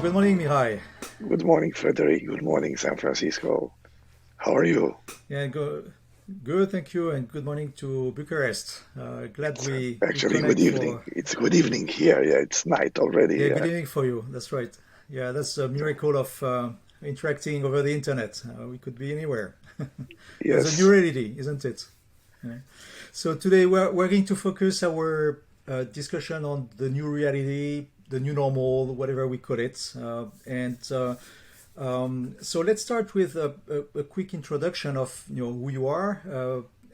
Good morning, Mihai. Good morning, Frederick. Good morning, San Francisco. How are you? Yeah, good, thank you, and good morning to Bucharest. Glad It's we actually good connect evening. for. It's good evening here. Yeah, it's night already. Yeah, good Yeah. evening for you. That's right. Yeah, that's a miracle of interacting over the internet. We could be anywhere. That's a new Yes. reality, isn't it? Yeah. So today we're going to focus our discussion on the new reality, the new normal, whatever we call it, so let's start with a quick introduction of who you are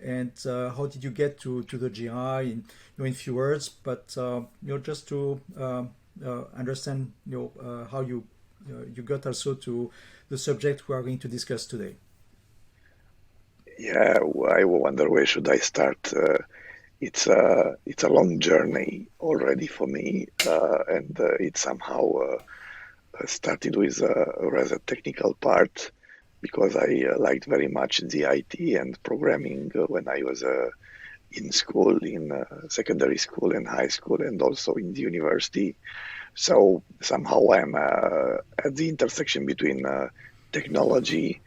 and how did you get to the GI in few words, but just to understand how you got also to the subject we are going to discuss today. Yeah. I wonder where should I start. It's a long journey already for me, and it somehow started with a rather technical part because I liked very much the IT and programming when I was in school, in secondary school and high school, and also in the university. So somehow I'm at the intersection between technology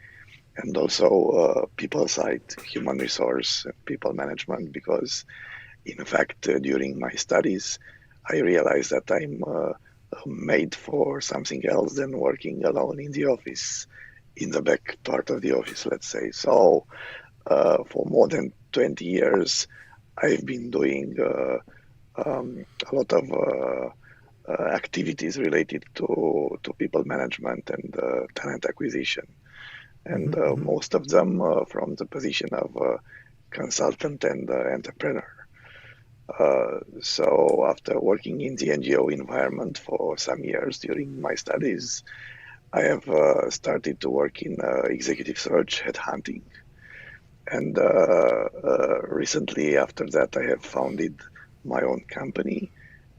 and also people side, human resource, and people management. Because in fact, during my studies, I realized that I'm made for something else than working alone in the office, in the back part of the office, let's say. So for more than 20 years, I've been doing a lot of activities related to people management and talent acquisition, and Hmm. most of them from the position of consultant and entrepreneur. So after working in the NGO environment for some years during my studies, I have started to work in executive search, headhunting, and recently after that, I have founded my own company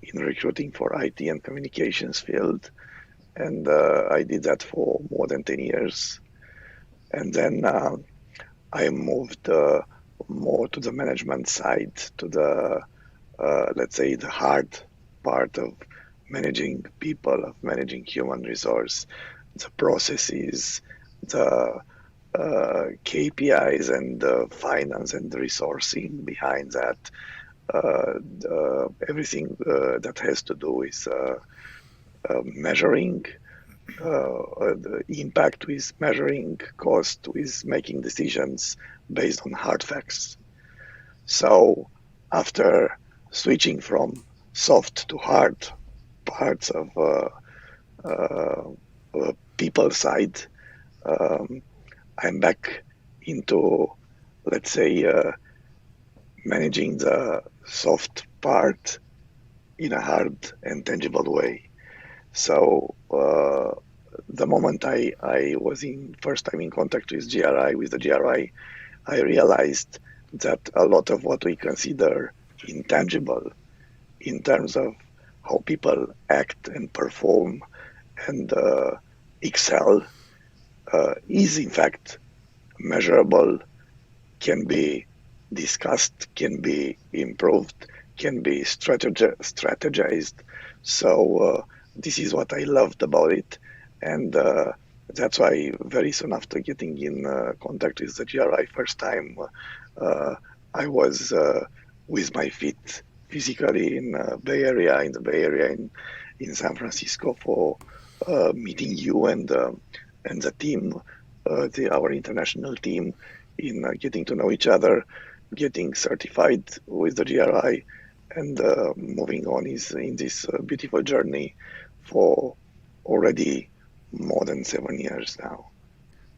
in recruiting for IT and communications field, and I did that for more than 10 years. And then I moved more to the management side, to the let's say the hard part of managing people, of managing human resource, the processes, the KPIs and the finance and the resourcing behind that, everything that has to do with measuring the impact, with measuring cost, with making decisions based on hard facts. So after switching from soft to hard parts of uh, people side, um, I'm back into, let's say, managing the soft part in a hard and tangible way. So the moment I was in first time in contact with GRI, with the GRI, I realized that a lot of what we consider intangible in terms of how people act and perform and excel is in fact measurable, can be discussed, can be improved, can be strategized. So this is what I loved about it, and that's why very soon after getting in contact with the GRI first time, uh, I was with my feet physically in the Bay Area in San Francisco for meeting you and the team, our international team, in getting to know each other, getting certified with the GRI, and moving on is in this beautiful journey for already more than 7 years now.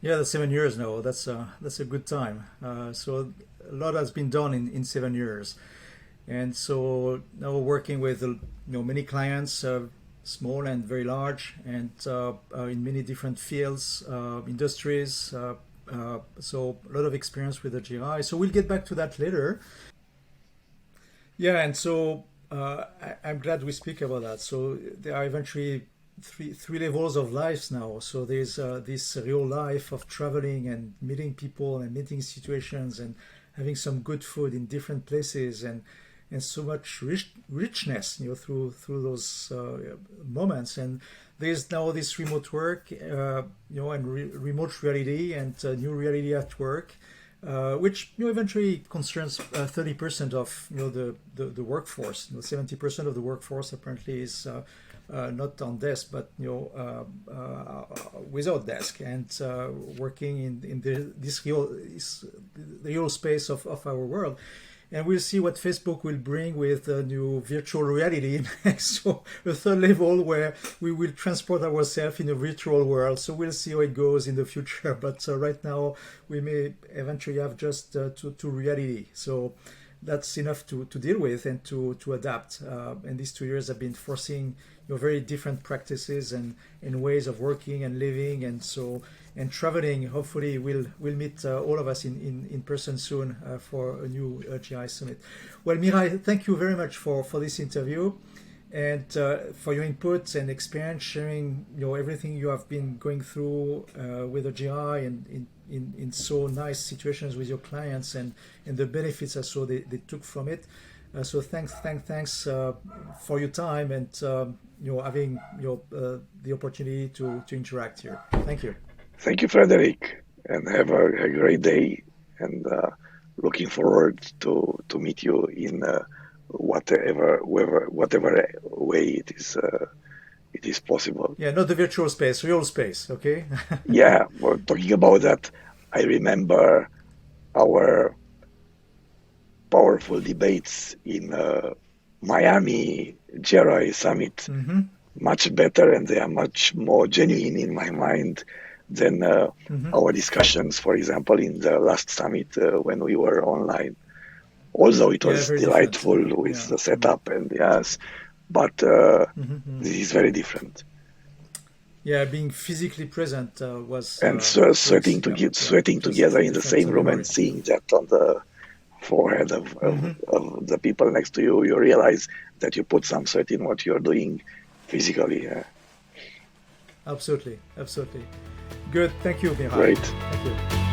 Yeah, that's 7 years now. That's a good time. So a lot has been done in 7 years. And so now we're working with many clients, small and very large, and in many different fields, industries. So a lot of experience with the GI. So we'll get back to that later. Yeah, and so I'm glad we speak about that. So there are eventually three levels of lives now. So there's this real life of traveling and meeting people and meeting situations and having some good food in different places and so much richness through those moments. And there's now this remote work, and remote reality and new reality at work, which eventually concerns 30% of the workforce. 70% of the workforce apparently is not on desk, but without desk, and working in this real space of our world. And we'll see what Facebook will bring with new virtual reality. So a third level where we will transport ourselves in a virtual world. So we'll see how it goes in the future. But right now we may eventually have just to reality. So that's enough to deal with and to adapt. And these 2 years have been forcing very different practices and ways of working and living, and traveling. Hopefully we'll meet all of us in person soon for a new GRI summit. Well, Mihai, thank you very much for this interview, and for your input and experience, sharing everything you have been going through with the GRI and in so nice situations with your clients, and the benefits I saw they took from it. So thanks for your time and having the opportunity to interact here. Thank you. Thank you, Frederick, and have a great day. And looking forward to meet you in whatever way it is possible. Yeah, not the virtual space, real space. Okay. Yeah, well, talking about that, I remember our powerful debates in Miami GRI summit. Mm-hmm. Much better, and they are much more genuine in my mind than our discussions, for example, in the last summit when we were online. Although it was delightful with the setup and yes, but this is very different. Yeah, being physically present was and sweating together in the same room and seeing that on the forehead of the people next to you, you realize that you put some sweat in what you're doing physically. Yeah. Absolutely. Good. Thank you, Mihai. Great. Thank you.